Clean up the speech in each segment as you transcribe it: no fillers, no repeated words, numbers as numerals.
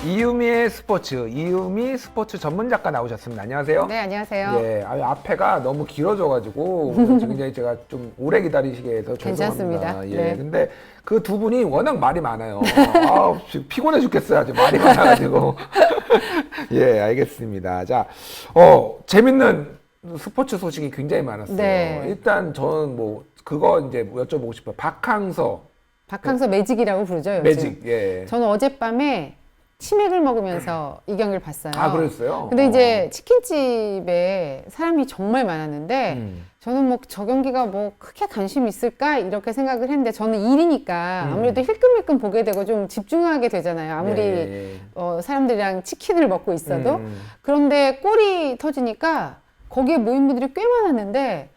이유미의 스포츠, 이유미 스포츠 전문 작가 나오셨습니다. 안녕하세요. 네, 안녕하세요. 예, 앞에가 너무 길어져가지고 굉장히 제가 좀 오래 기다리시게 해서 죄송합니다. 괜찮습니다. 예, 네. 근데 그 두 분이 워낙 말이 많아요. 지금 피곤해 죽겠어요. 아주 말이 많아가지고. 예, 알겠습니다. 자, 재밌는 스포츠 소식이 굉장히 많았어요. 네. 일단 저는 뭐 그거 이제 여쭤보고 싶어요. 박항서 매직이라고 부르죠, 요즘. 매직. 예. 저는 어젯밤에 치맥을 먹으면서 이 경기를 봤어요. 아, 그랬어요? 근데 이제 치킨집에 사람이 정말 많았는데 저는 뭐 저 경기가 뭐 크게 관심 있을까 이렇게 생각을 했는데 저는 일이니까 아무래도 힐끔힐끔 보게 되고 좀 집중하게 되잖아요. 아무리 예. 사람들이랑 치킨을 먹고 있어도. 그런데 골이 터지니까 거기에 모인 분들이 꽤 많았는데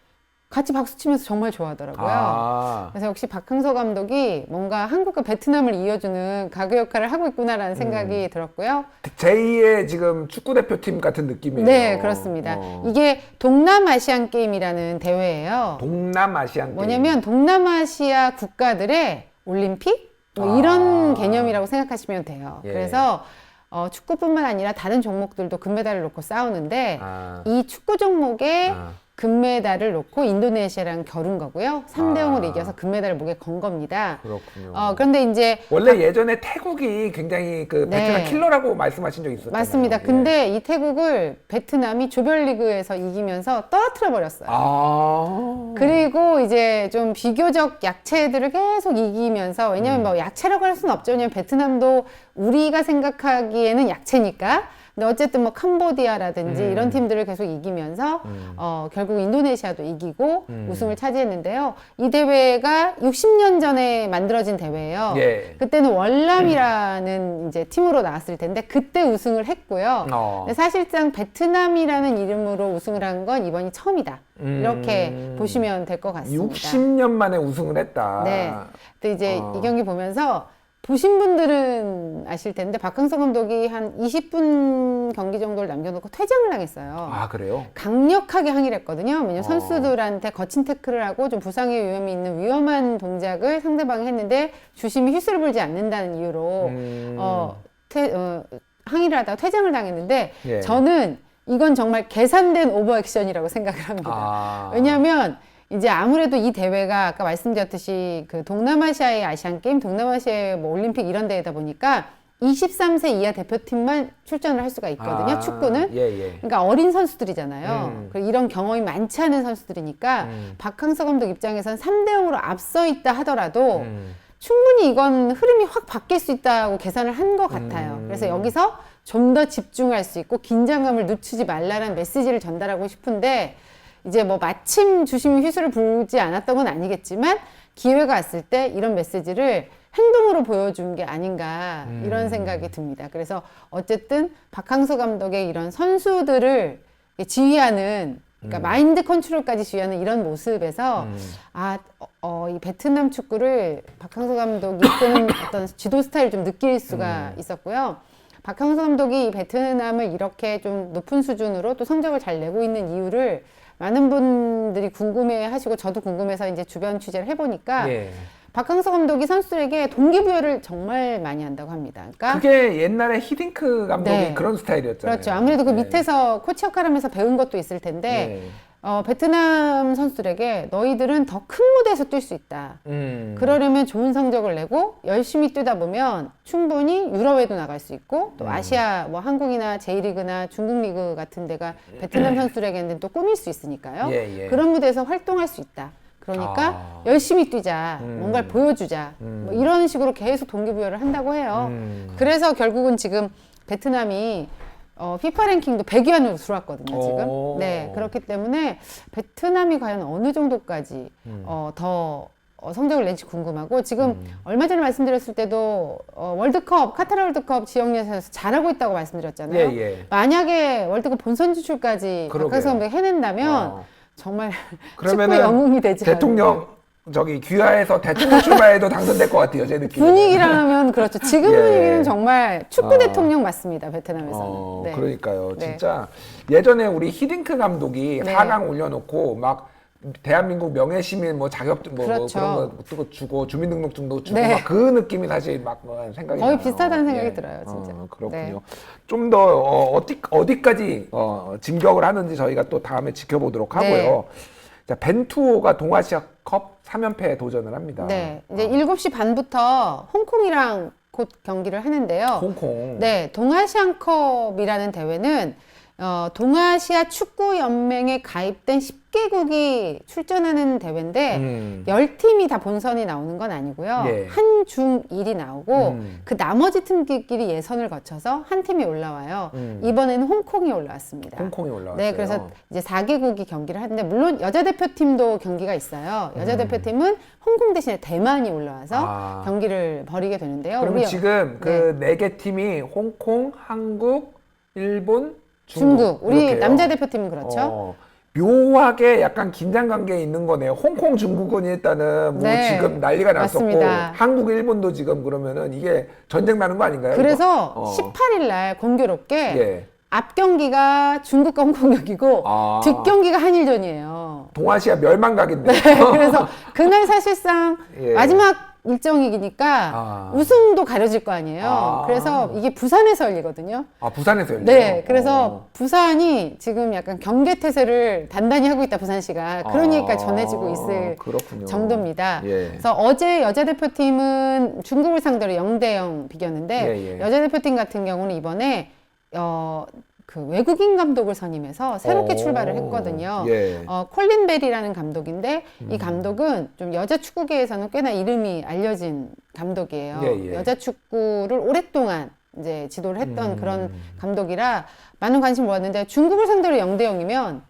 같이 박수 치면서 정말 좋아하더라고요. 아. 그래서 역시 박항서 감독이 뭔가 한국과 베트남을 이어주는 가교 역할을 하고 있구나라는 생각이 들었고요. 제2의 지금 축구 대표팀 같은 느낌이에요. 네, 그렇습니다. 이게 동남아시안 게임이라는 대회예요. 동남아시안 게임. 뭐냐면 동남아시아 국가들의 올림픽? 뭐 이런 개념이라고 생각하시면 돼요. 예. 그래서 축구뿐만 아니라 다른 종목들도 금메달을 놓고 싸우는데 이 축구 종목에 금메달을 놓고 인도네시아랑 겨룬 거고요. 3대 0으로 이겨서 금메달을 목에 건 겁니다. 그렇군요. 그런데 이제 원래 예전에 태국이 굉장히 그 베트남 네. 킬러라고 말씀하신 적이 있었잖아요. 맞습니다. 예. 근데 이 태국을 베트남이 조별리그에서 이기면서 떨어뜨려 버렸어요. 아. 그리고 이제 좀 비교적 약체들을 계속 이기면서, 왜냐면 뭐 약체라고 할 수는 없죠. 왜냐면 베트남도 우리가 생각하기에는 약체니까. 근데 어쨌든 뭐 캄보디아라든지 이런 팀들을 계속 이기면서 결국 인도네시아도 이기고 우승을 차지했는데요. 이 대회가 60년 전에 만들어진 대회예요. 예. 그때는 월남이라는 이제 팀으로 나왔을 텐데 그때 우승을 했고요. 근데 사실상 베트남이라는 이름으로 우승을 한 건 이번이 처음이다. 이렇게 보시면 될 것 같습니다. 60년 만에 우승을 했다. 네. 근데 이제 이 경기 보면서 보신 분들은 아실 텐데 박항서 감독이 한 20분 경기 정도를 남겨놓고 퇴장을 당했어요. 아, 그래요? 강력하게 항의를 했거든요. 왜냐면 선수들한테 거친 태클을 하고 좀 부상의 위험이 있는 위험한 동작을 상대방이 했는데 주심이 휘슬을 불지 않는다는 이유로 항의를 하다가 퇴장을 당했는데 예. 저는 이건 정말 계산된 오버액션이라고 생각을 합니다. 왜냐하면 이제 아무래도 이 대회가 아까 말씀드렸듯이 그 동남아시아의 아시안 게임, 동남아시아의 뭐 올림픽 이런 대회다 보니까 23세 이하 대표팀만 출전을 할 수가 있거든요. 축구는. 예. 그러니까 어린 선수들이잖아요. 그리고 이런 경험이 많지 않은 선수들이니까 박항서 감독 입장에선 3대 0으로 앞서 있다 하더라도 충분히 이건 흐름이 확 바뀔 수 있다고 계산을 한 것 같아요. 그래서 여기서 좀 더 집중할 수 있고 긴장감을 늦추지 말라는 메시지를 전달하고 싶은데 이제 뭐 마침 주심이 휘슬을 불지 않았던 건 아니겠지만 기회가 왔을 때 이런 메시지를 행동으로 보여준 게 아닌가 이런 생각이 듭니다. 그래서 어쨌든 박항서 감독의 이런 선수들을 지휘하는 그러니까 마인드 컨트롤까지 지휘하는 이런 모습에서 이 베트남 축구를 박항서 감독이 이끄는 어떤 지도 스타일을 좀 느낄 수가 있었고요. 박항서 감독이 베트남을 이렇게 좀 높은 수준으로 또 성적을 잘 내고 있는 이유를 많은 분들이 궁금해 하시고 저도 궁금해서 이제 주변 취재를 해보니까 예. 박항서 감독이 선수들에게 동기부여를 정말 많이 한다고 합니다. 그러니까 그게 옛날에 히딩크 감독이 네. 그런 스타일이었잖아요. 그렇죠. 아무래도 그 네. 밑에서 코치 역할을 하면서 배운 것도 있을 텐데 네. 베트남 선수들에게 너희들은 더 큰 무대에서 뛸 수 있다. 그러려면 좋은 성적을 내고 열심히 뛰다 보면 충분히 유럽에도 나갈 수 있고 또 아시아 뭐 한국이나 J리그나 중국 리그 같은 데가 베트남 선수들에게는 또 꿈일 수 있으니까요. 예. 그런 무대에서 활동할 수 있다. 그러니까 열심히 뛰자, 뭔가를 보여주자, 뭐 이런 식으로 계속 동기부여를 한다고 해요. 그래서 결국은 지금 베트남이 피파 랭킹도 100위 안으로 들어왔거든요, 지금. 네, 그렇기 때문에 베트남이 과연 어느 정도까지 더 성적을 낼지 궁금하고 지금 얼마 전에 말씀드렸을 때도 월드컵, 카타르 월드컵 지역 예선에서 잘하고 있다고 말씀드렸잖아요. 예. 만약에 월드컵 본선 진출까지 박항서 감독이 해낸다면 정말 축구 영웅이 되지 대통령 귀하에서 대통령 출마해도 당선될 것 같아요, 제 느낌. 분위기라면 그렇죠. 지금 예. 분위기는 정말 축구 대통령 맞습니다, 베트남에서는. 네. 그러니까요. 네. 진짜 예전에 우리 히딩크 감독이 네. 4강 올려놓고 막 대한민국 명예시민 뭐 자격증 뭐 그렇죠. 그런 거 또 주고 주민등록증도 주고 네. 막 그 느낌이 사실 막 생각이 거의 나요. 비슷하다는 생각이 예. 들어요, 진짜. 그렇군요. 네. 좀 더 어디까지 진격을 하는지 저희가 또 다음에 지켜보도록 하고요. 네. 자, 벤투호가 동아시아컵 3연패에 도전을 합니다. 네. 이제 7시 반부터 홍콩이랑 곧 경기를 하는데요. 홍콩. 네. 동아시안컵이라는 대회는 동아시아 축구연맹에 가입된 10개국이 출전하는 대회인데 10팀이 다 본선이 나오는 건 아니고요. 예. 한, 중, 일이 나오고 그 나머지 팀끼리 예선을 거쳐서 한 팀이 올라와요. 이번에는 홍콩이 올라왔습니다. 홍콩이 올라왔어요. 네, 그래서 이제 4개국이 경기를 하는데 물론 여자 대표팀도 경기가 있어요. 여자 대표팀은 홍콩 대신에 대만이 올라와서 경기를 벌이게 되는데요. 그러면 지금 그 4개 팀이 홍콩, 한국, 일본, 중국. 우리 이렇게요. 남자 대표팀은 그렇죠. 묘하게 약간 긴장 관계에 있는 거네요. 홍콩, 중국은 일단은 뭐 네, 지금 난리가 났었고 맞습니다. 한국, 일본도 지금 그러면은 이게 전쟁 나는 거 아닌가요? 그래서 이거? 18일 날 공교롭게 예. 앞 경기가 중국과 홍콩 경기고 뒷 경기가 한일전이에요. 동아시아 멸망각인데. 네, 그래서 그날 사실상 예. 마지막 일정이니까 우승도 가려질 거 아니에요. 그래서 이게 부산에서 열리거든요. 부산에서 열려요? 네, 그래서 부산이 지금 약간 경계태세를 단단히 하고 있다, 부산시가. 그런 얘기가 전해지고 있을 그렇군요. 정도입니다. 예. 그래서 어제 여자 대표팀은 중국을 상대로 0대0 비겼는데 예. 여자 대표팀 같은 경우는 이번에 그 외국인 감독을 선임해서 새롭게 출발을 했거든요. 예. 콜린 벨이라는 감독인데 이 감독은 좀 여자 축구계에서는 꽤나 이름이 알려진 감독이에요. 예. 여자 축구를 오랫동안 이제 지도를 했던 그런 감독이라 많은 관심을 모았는데 중국을 상대로 0대0이면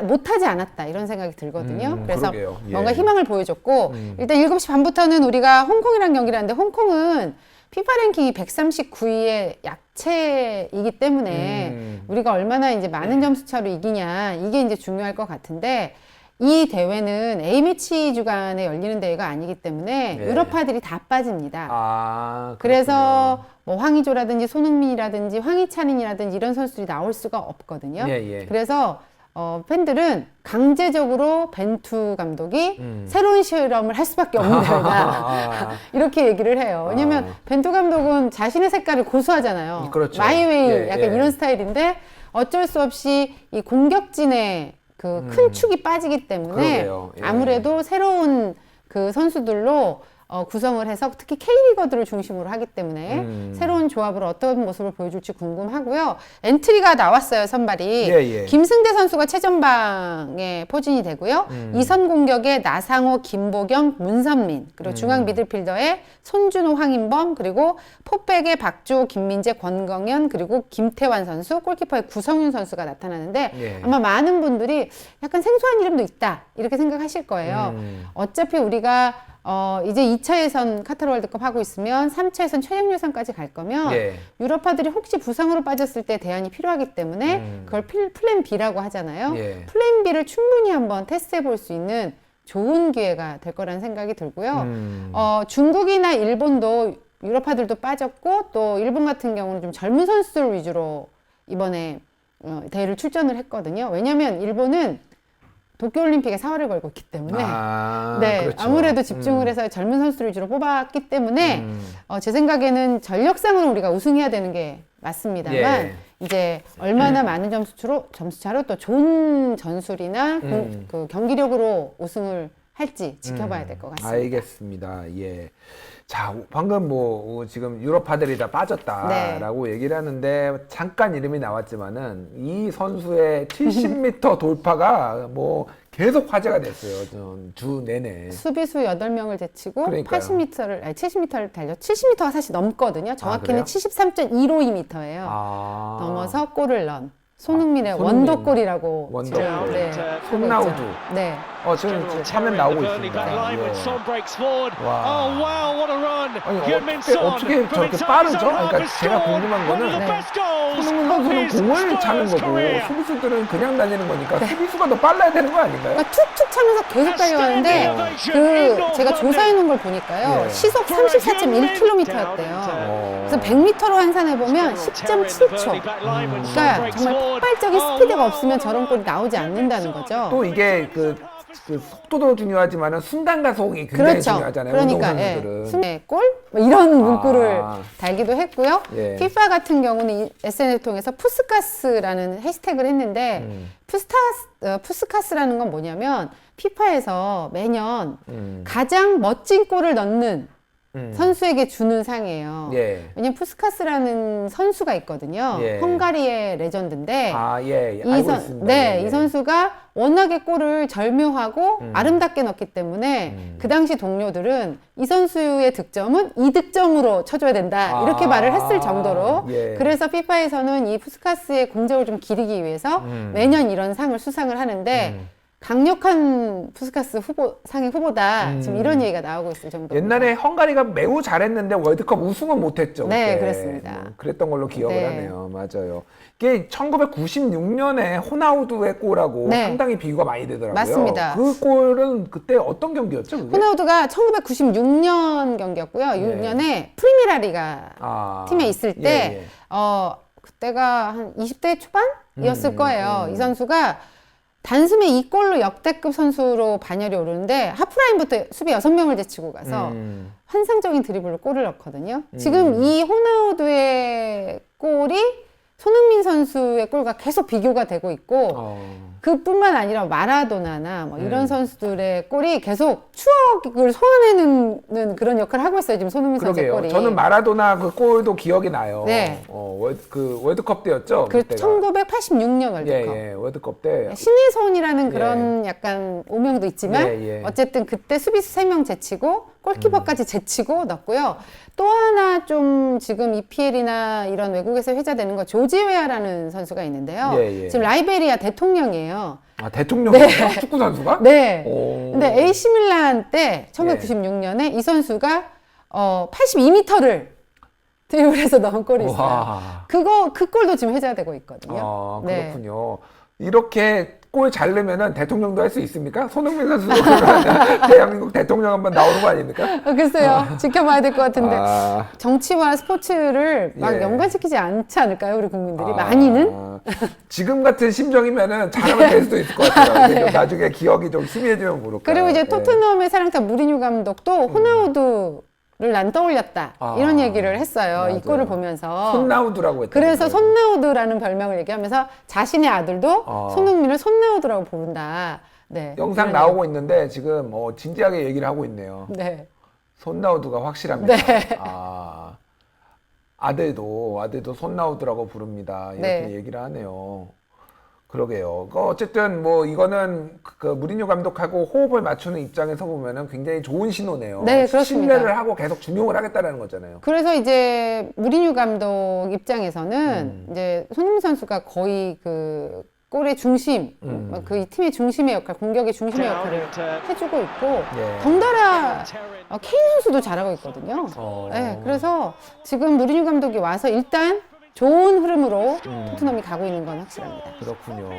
못하지 않았다 이런 생각이 들거든요. 그래서 그러게요. 예. 뭔가 희망을 보여줬고 일단 7시 반부터는 우리가 홍콩이랑 경기를 하는데 홍콩은 피파 랭킹이 139위의 약체이기 때문에 우리가 얼마나 이제 많은 점수 차로 이기냐 이게 이제 중요할 것 같은데 이 대회는 A매치 주간에 열리는 대회가 아니기 때문에 네. 유럽파들이 다 빠집니다. 그렇군요. 그래서 뭐 황의조라든지 손흥민이라든지 황희찬이라든지 이런 선수들이 나올 수가 없거든요. 예. 그래서 팬들은 강제적으로 벤투 감독이 새로운 실험을 할 수밖에 없는 대회다. 이렇게 얘기를 해요. 왜냐면 벤투 감독은 자신의 색깔을 고수하잖아요. 그렇죠. 마이웨이 약간 예. 이런 스타일인데 어쩔 수 없이 이 공격진의 그 큰 축이 빠지기 때문에 그러게요. 예. 아무래도 새로운 그 선수들로 구성을 해서 특히 K리거들을 중심으로 하기 때문에 새로운 조합으로 어떤 모습을 보여줄지 궁금하고요. 엔트리가 나왔어요, 선발이. 예. 김승대 선수가 최전방에 포진이 되고요. 이선 공격에 나상호, 김보경, 문선민, 그리고 중앙 미드필더에 손준호, 황인범, 그리고 포백에 박주호, 김민재, 권경현, 그리고 김태환 선수, 골키퍼에 구성윤 선수가 나타나는데 예. 아마 많은 분들이 약간 생소한 이름도 있다 이렇게 생각하실 거예요. 어차피 우리가 이제 2차 예선 카타르 월드컵 하고 있으면 3차 예선 최종 예선까지 갈 거면 예. 유럽파들이 혹시 부상으로 빠졌을 때 대안이 필요하기 때문에 그걸 플랜 B라고 하잖아요. 예. 플랜 B를 충분히 한번 테스트해 볼 수 있는 좋은 기회가 될 거라는 생각이 들고요. 중국이나 일본도 유럽파들도 빠졌고 또 일본 같은 경우는 좀 젊은 선수들 위주로 이번에 대회를 출전을 했거든요. 왜냐하면 일본은 도쿄올림픽에 4활을 걸고 있기 때문에 그렇죠. 아무래도 집중을 해서 젊은 선수들 위주로 뽑았기 때문에 제 생각에는 전력상으로 우리가 우승해야 되는 게 맞습니다만 예. 이제 얼마나 많은 점수차로 또 좋은 전술이나 그 경기력으로 우승을 할지 지켜봐야 될 것 같습니다. 알겠습니다. 예. 자, 방금 뭐 지금 유럽파들이 다 빠졌다라고 얘기를 하는데 잠깐 이름이 나왔지만은 이 선수의 70m 돌파가 뭐 계속 화제가 됐어요. 주 내내. 수비수 8명을 제치고 그러니까요. 70m를 달려 70m가 사실 넘거든요. 정확히는 그래요? 73.152m예요. 넘어서 골을 넣은 손흥민의 손흥민. 원더골이라고 원더골. 지금, 네, 손나우두. 하고 있죠. 네. 지금 화면 나오고 있습니다. 예. 와. 아니, 어떻게 저렇게 빠르죠? 그러니까 제가 궁금한 거는 손흥민 선수는 공을 차는 거고 수비수들은 그냥 달리는 거니까 수비수가 더 빨라야 되는 거 아닌가요? 그러니까 툭툭 차면서 계속 달려가는데 제가 조사해 놓은 걸 보니까요. 예. 시속 34.1km였대요. 그래서 100m로 환산해보면 10.7초. 그러니까 정말 폭발적인 스피드가 없으면 저런 골이 나오지 않는다는 거죠. 또 이게 그 속도도 중요하지만 순간 가속이 굉장히 그렇죠. 중요하잖아요. 그러니까 운동선수들은. 골? 뭐 이런 문구를 아. 달기도 했고요. 예. FIFA 같은 경우는 이 SNS를 통해서 푸스카스라는 해시태그를 했는데 푸스카스라는 건 뭐냐면 피파에서 매년 가장 멋진 골을 넣는 선수에게 주는 상이에요. 예. 왜냐면 푸스카스라는 선수가 있거든요. 예. 헝가리의 레전드인데 아, 예. 이 알고 선, 있습니다. 네, 예, 예. 이 선수가 워낙에 골을 절묘하고 아름답게 넣기 때문에 그 당시 동료들은 이 선수의 득점은 이 득점으로 쳐줘야 된다 이렇게 아, 말을 했을 정도로 예. 그래서 피파에서는 이 푸스카스의 공적을 좀 기리기 위해서 매년 이런 상을 수상을 하는데 강력한 푸스카스 상의 후보다 지금 이런 얘기가 나오고 있을 정도로 옛날에 헝가리가 매우 잘했는데 월드컵 우승은 못했죠. 네, 그때. 그렇습니다. 그랬던 걸로 기억을 네. 하네요. 맞아요. 이게 1996년에 호나우두의 골하고 네. 상당히 비교가 많이 되더라고요. 맞습니다. 그 골은 그때 어떤 경기였죠? 그게? 호나우두가 1996년 경기였고요. 6년에 프리메라리가 아, 팀에 있을 때 예, 예. 그때가 한 20대 초반이었을 거예요. 이 선수가 단숨에 이 골로 역대급 선수로 반열에 오르는데 하프라인부터 수비 6명을 제치고 가서 환상적인 드리블로 골을 넣거든요. 지금 이 호나우두의 골이 손흥민 선수의 골과 계속 비교가 되고 있고 그뿐만 아니라 마라도나나 뭐 이런 선수들의 골이 계속 추억을 소환해내는 그런 역할을 하고 있어요. 지금 손흥민 선수의 그러게요. 골이. 저는 마라도나 그 골도 기억이 나요. 네. 월드컵 때였죠. 그 그때가. 1986년 월드컵. 예, 예. 월드컵 때. 신의 손이라는 그런 약간 오명도 있지만 예, 예. 어쨌든 그때 수비수 3명 제치고 골키퍼까지 제치고 넣었고요. 또 하나 좀 지금 EPL이나 이런 외국에서 회자되는 거 조지웨아라는 선수가 있는데요. 예, 예. 지금 라이베리아 대통령이에요. 아, 대통령이요? 축구 선수가? 네. 오. 근데 AC 밀란 때 1996년에 이 선수가 82m를 드리블해서 넣은 골이 있어요. 와. 그 골도 지금 회자되고 있거든요. 아, 네. 그렇군요. 이렇게 골 잘 넣으면 대통령도 할 수 있습니까? 손흥민 선수도 그러면 대한민국 대통령 한번 나오는 거 아닙니까? 글쎄요. 지켜봐야 될 것 같은데. 아, 정치와 스포츠를 막 예. 연관시키지 않지 않을까요? 우리 국민들이. 많이는? 지금 같은 심정이면은 잘하면 될 수도 있을 것 같아요. 근데 좀 나중에 기억이 좀 희미해지면 모를까. 그리고 이제 토트넘의 사령탑 무리뉴 감독도 호나우두를 난 떠올렸다. 아, 이런 얘기를 했어요. 맞아요. 이 골을 보면서. 손나우두라고 했죠. 그래서 손나우드라는 별명을 얘기하면서 자신의 아들도 아. 손흥민을 손나우드라고 부른다. 네. 영상 이런 나오고 있는데 지금 진지하게 얘기를 하고 있네요. 얘기. 네. 손나우두가 확실합니다. 네. 아, 아들도 손나우두라고 부릅니다. 이렇게 네. 얘기를 하네요. 그러게요. 어쨌든 뭐 이거는 그 무리뉴 감독하고 호흡을 맞추는 입장에서 보면은 굉장히 좋은 신호네요. 네, 그렇습니다. 신뢰를 하고 계속 중용을 하겠다는 거잖아요. 그래서 이제 무리뉴 감독 입장에서는 이제 손흥민 선수가 거의 그 골의 중심, 그 팀의 중심의 역할, 공격의 중심의 역할을 해주고 있고 예. 덩달아 케인 선수도 잘하고 있거든요. 어. 네, 그래서 지금 무리뉴 감독이 와서 일단 좋은 흐름으로 토트넘이 가고 있는 건 확실합니다. 그렇군요.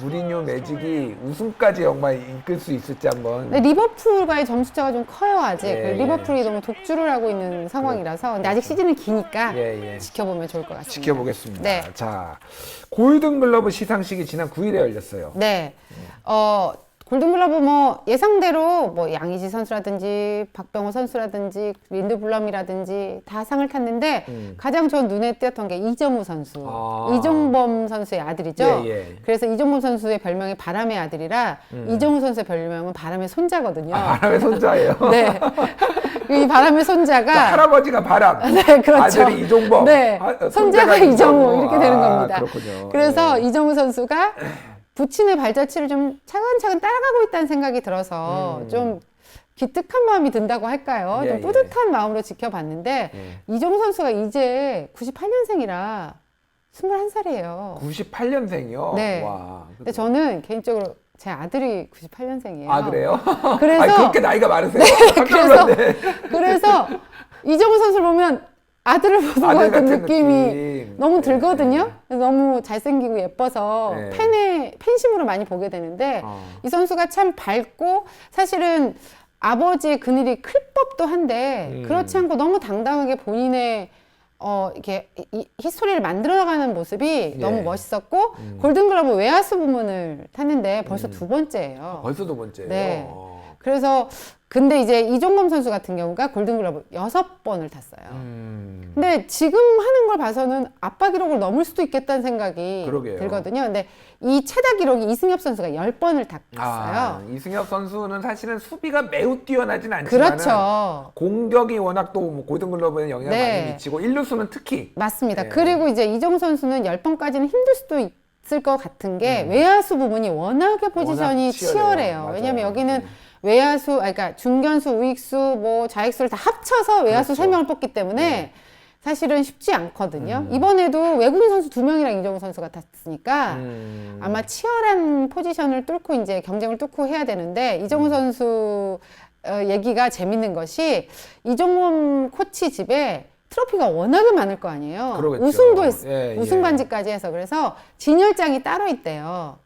무리뉴 매직이 우승까지 정말 이끌 수 있을지 한번. 근데 리버풀과의 점수차가 좀 커요 아직. 예, 그리고 리버풀이 너무 독주를 하고 있는 상황이라서. 근데 아직 시즌은 기니까 예, 예. 지켜보면 좋을 것 같습니다. 지켜보겠습니다. 네. 자, 골든글러브 시상식이 지난 9일에 열렸어요. 네. 골든글러브 뭐 예상대로 뭐 양의지 선수라든지 박병호 선수라든지 린드블럼이라든지 다 상을 탔는데 가장 전 눈에 띄었던 게 이정우 선수. 아. 이종범 선수의 아들이죠. 예, 예. 그래서 이종범 선수의 별명이 바람의 아들이라 이정우 선수의 별명은 바람의 손자거든요. 아, 바람의 손자예요. 네. 이 바람의 손자가 할아버지가 바람, 네, 그렇죠. 아들이 이종범, 네, 손자가 이정우 이렇게 되는 겁니다. 그렇군요. 그래서 네. 이정우 선수가 부친의 발자취를 좀 차근차근 따라가고 있다는 생각이 들어서 좀 기특한 마음이 든다고 할까요? 예, 좀 예. 뿌듯한 마음으로 지켜봤는데 이정우 선수가 이제 98년생이라 21살이에요. 98년생이요. 네. 와. 근데 저는 개인적으로 제 아들이 98년생이에요. 아, 그래요? 그래서 아니, 그렇게 나이가 많으세요? 그래서 이정우 선수를 보면 아들을 보는 것 아들 같은 같은 느낌이 느낌. 너무 네. 들거든요. 그래서 너무 잘생기고 예뻐서 네. 팬심으로 많이 보게 되는데 이 선수가 참 밝고 사실은 아버지의 그늘이 클 법도 한데 그렇지 않고 너무 당당하게 본인의 이렇게 히스토리를 만들어가는 모습이 예. 너무 멋있었고 골든글러브 외야수 부문을 탔는데 벌써 두 번째예요. 벌써 두 번째예요. 네. 그래서 근데 이제 이종범 선수 같은 경우가 골든글러브 6번을 탔어요. 근데 지금 하는 걸 봐서는 아빠 기록을 넘을 수도 있겠다는 생각이 그러게요. 들거든요. 근데 이 최다 기록이 이승엽 선수가 10번을 탔어요. 이승엽 선수는 사실은 수비가 매우 뛰어나진 않지만 그렇죠. 공격이 워낙 또뭐 골든글러브에 영향을 네. 많이 미치고 1루수는 특히 맞습니다. 예. 그리고 이제 이정 선수는 10번까지는 힘들 수도 있을 것 같은 게 외야수 부분이 워낙에 포지션이 워낙 치열해요. 맞아요. 왜냐면 여기는 외야수, 그러니까 중견수, 우익수, 뭐 좌익수를 다 합쳐서 외야수 그렇죠. 3명을 뽑기 때문에 사실은 쉽지 않거든요. 이번에도 외국인 선수 2명이랑 이정우 선수가 탔으니까 아마 치열한 포지션을 뚫고 이제 경쟁을 뚫고 해야 되는데 이정우 선수 얘기가 재밌는 것이 이종범 코치 집에 트로피가 워낙에 많을 거 아니에요. 그러겠죠. 우승도 예, 우승 예. 반지까지 해서 그래서 진열장이 따로 있대요.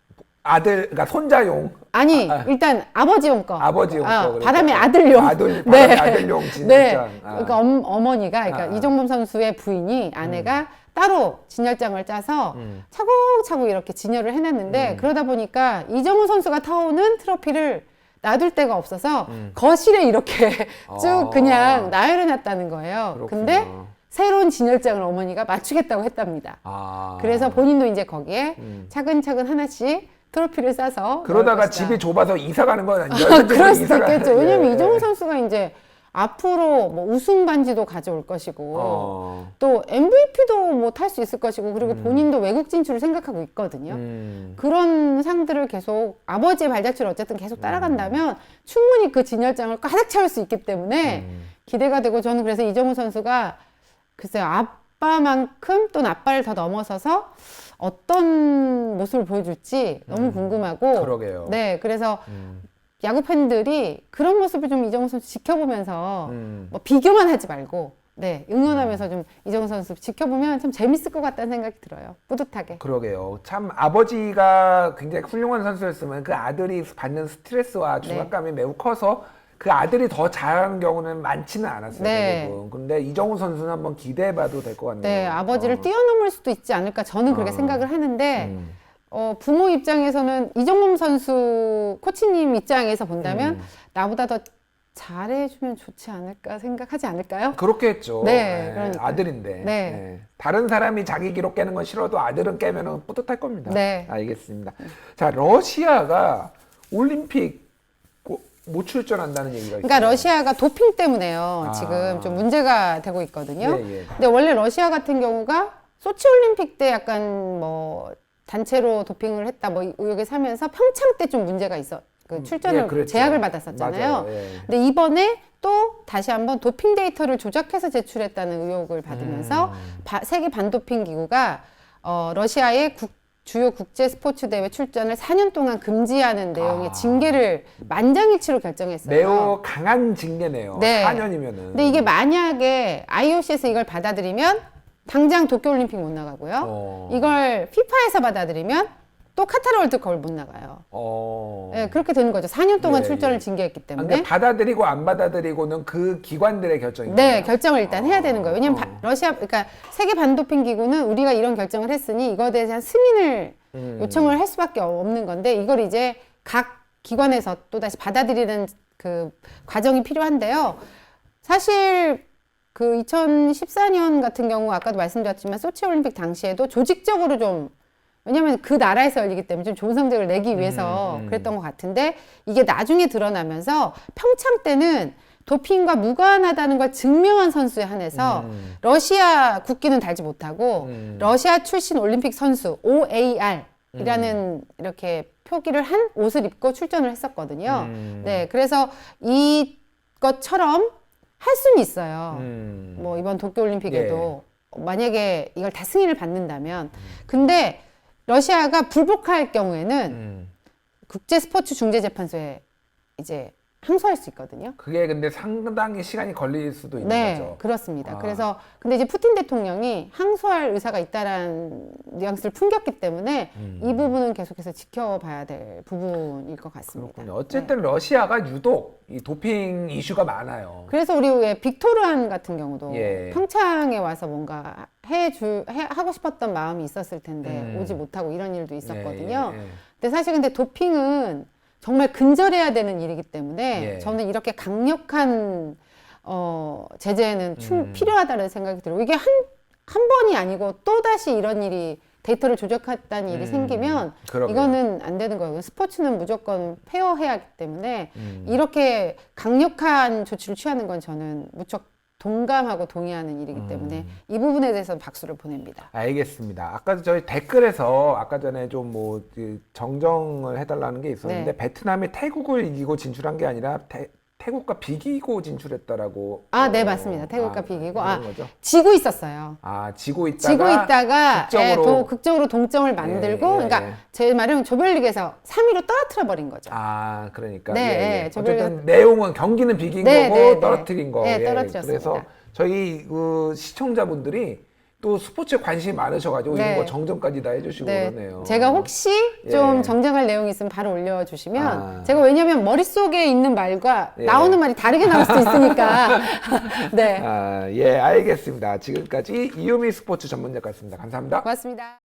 아들, 그러니까 손자용, 아니 일단 아버지용 거. 아버지용 거. 그러니까. 바람의 아들용. 바람의 아들용 진열장. 네. 그러니까 어머니가 그러니까 이종범 선수의 부인이 아내가 따로 진열장을 짜서 차곡차곡 이렇게 진열을 해놨는데 그러다 보니까 이정우 선수가 타오는 트로피를 놔둘 데가 없어서 거실에 이렇게 쭉 그냥 나열해놨다는 거예요. 그렇구나. 근데 새로운 진열장을 어머니가 맞추겠다고 했답니다. 그래서 본인도 이제 거기에 차근차근 하나씩 트로피를 싸서 그러다가 집이 좁아서 이사 가는 건 아니죠? 그럴 수도 있겠죠. 왜냐면 이정우 선수가 이제 앞으로 뭐 우승 반지도 가져올 것이고 또 MVP도 뭐 탈 수 있을 것이고 그리고 본인도 외국 진출을 생각하고 있거든요. 그런 상들을 계속 아버지의 발자취를 어쨌든 계속 따라간다면 충분히 그 진열장을 가득 채울 수 있기 때문에 기대가 되고 저는 그래서 이정우 선수가 글쎄요 아빠만큼 또는 아빠를 더 넘어서서 어떤 모습을 보여줄지 너무 궁금하고 그러게요. 네 그래서 야구 팬들이 그런 모습을 좀 이정우 선수 지켜보면서 뭐 비교만 하지 말고 네 응원하면서 좀 이정우 선수 지켜보면 참 재밌을 것 같다는 생각이 들어요. 뿌듯하게. 그러게요. 참 아버지가 굉장히 훌륭한 선수였으면 그 아들이 받는 스트레스와 중압감이 매우 커서 그 아들이 더 잘하는 경우는 많지는 않았어요. 네. 대부분. 근데 이정우 선수는 한번 기대해봐도 될 것 같네요. 네 아버지를 뛰어넘을 수도 있지 않을까 저는 그렇게 생각을 하는데 부모 입장에서는 이정범 선수 코치님 입장에서 본다면 나보다 더 잘해주면 좋지 않을까 생각하지 않을까요? 그렇게 했죠. 네, 네, 그러니까요. 아들인데. 네. 네. 다른 사람이 자기 기록 깨는 건 싫어도 아들은 깨면 뿌듯할 겁니다. 네. 알겠습니다. 자, 러시아가 올림픽 못 출전한다는 얘기가 있어요. 그러니까 러시아가 도핑 때문에요. 아. 지금 좀 문제가 되고 있거든요. 예, 예. 근데 원래 러시아 같은 경우가 소치 올림픽 때 약간 뭐 단체로 도핑을 했다 뭐 의혹에 사면서 평창 때 좀 문제가 있어. 그 출전을 예, 그랬죠. 제약을 받았었잖아요. 맞아요. 예. 근데 이번에 또 다시 한번 도핑 데이터를 조작해서 제출했다는 의혹을 받으면서 세계 반도핑 기구가 러시아의 주요 국제 스포츠 대회 출전을 4년 동안 금지하는 내용의 징계를 만장일치로 결정했어요. 매우 강한 징계네요. 네. 4년이면은. 근데 이게 만약에 IOC에서 이걸 받아들이면 당장 도쿄올림픽 못 나가고요. 이걸 FIFA에서 받아들이면 또 카타르 월드컵을 못 나가요. 네, 그렇게 되는 거죠. 4년 동안 예, 출전을 예. 징계했기 때문에. 근데 받아들이고 안 받아들이고는 그 기관들의 결정입니다. 네, 결정을 일단 해야 되는 거예요. 왜냐면 러시아, 그러니까 세계 반도핑 기구는 우리가 이런 결정을 했으니 이거에 대한 승인을 요청을 할 수밖에 없는 건데 이걸 이제 각 기관에서 또 다시 받아들이는 그 과정이 필요한데요. 사실 그 2014년 같은 경우 아까도 말씀드렸지만 소치 올림픽 당시에도 조직적으로 좀 왜냐면 그 나라에서 열리기 때문에 좀 좋은 성적을 내기 위해서 그랬던 것 같은데 이게 나중에 드러나면서 평창 때는 도핑과 무관하다는 걸 증명한 선수에 한해서 러시아 국기는 달지 못하고 러시아 출신 올림픽 선수 OAR이라는 이렇게 표기를 한 옷을 입고 출전을 했었거든요. 네, 그래서 이것처럼 할 수는 있어요. 뭐 이번 도쿄올림픽에도 만약에 이걸 다 승인을 받는다면 근데 러시아가 불복할 경우에는 국제 스포츠 중재 재판소에 이제 항소할 수 있거든요. 그게 근데 상당히 시간이 걸릴 수도 있는 네, 거죠. 그렇습니다. 아. 그래서 근데 이제 푸틴 대통령이 항소할 의사가 있다라는 뉘앙스를 풍겼기 때문에 이 부분은 계속해서 지켜봐야 될 부분일 것 같습니다. 그렇군요. 어쨌든 러시아가 유독 이 도핑 이슈가 많아요. 그래서 우리 왜 빅토르한 같은 경우도 예. 평창에 와서 뭔가 하고 싶었던 마음이 있었을 텐데 오지 못하고 이런 일도 있었거든요. 예, 예, 예. 근데 사실 근데 도핑은 정말 근절해야 되는 일이기 때문에 예. 저는 이렇게 강력한 제재는 필요하다는 생각이 들어요. 이게 한 번이 아니고 또다시 이런 일이 데이터를 조작했다는 일이 생기면 그러게요. 이거는 안 되는 거예요. 스포츠는 무조건 페어해야 하기 때문에 이렇게 강력한 조치를 취하는 건 저는 무척 동감하고 동의하는 일이기 때문에 이 부분에 대해서 박수를 보냅니다. 알겠습니다. 아까 저희 댓글에서 아까 전에 좀 뭐 정정을 해달라는 게 있었는데 네. 베트남이 태국을 이기고 진출한 게 아니라 태국과 비기고 진출했다라고. 네, 맞습니다. 태국과 비기고. 그런 거죠? 지고 있었어요. 지고 지고 있다가 극적으로. 극적으로 동점을 만들고, 예, 예, 그러니까 예. 제 말은 조별리그에서 3위로 떨어뜨려 버린 거죠. 그러니까. 네, 예. 조별리그- 어쨌든 내용은 경기는 비긴 네, 거고 네, 네. 떨어뜨린 거. 네, 예. 떨어뜨렸습니다. 그래서 저희 그 시청자분들이 또 스포츠에 관심이 많으셔가지고 네. 이런 거 정정까지 다 해주시고 그러네요. 제가 혹시 예. 좀 정정할 내용이 있으면 바로 올려주시면 아. 제가 왜냐면 머릿속에 있는 말과 예. 나오는 말이 다르게 나올 수도 있으니까. 네. 예, 알겠습니다. 지금까지 이유미 스포츠 전문 작가였습니다. 감사합니다. 고맙습니다.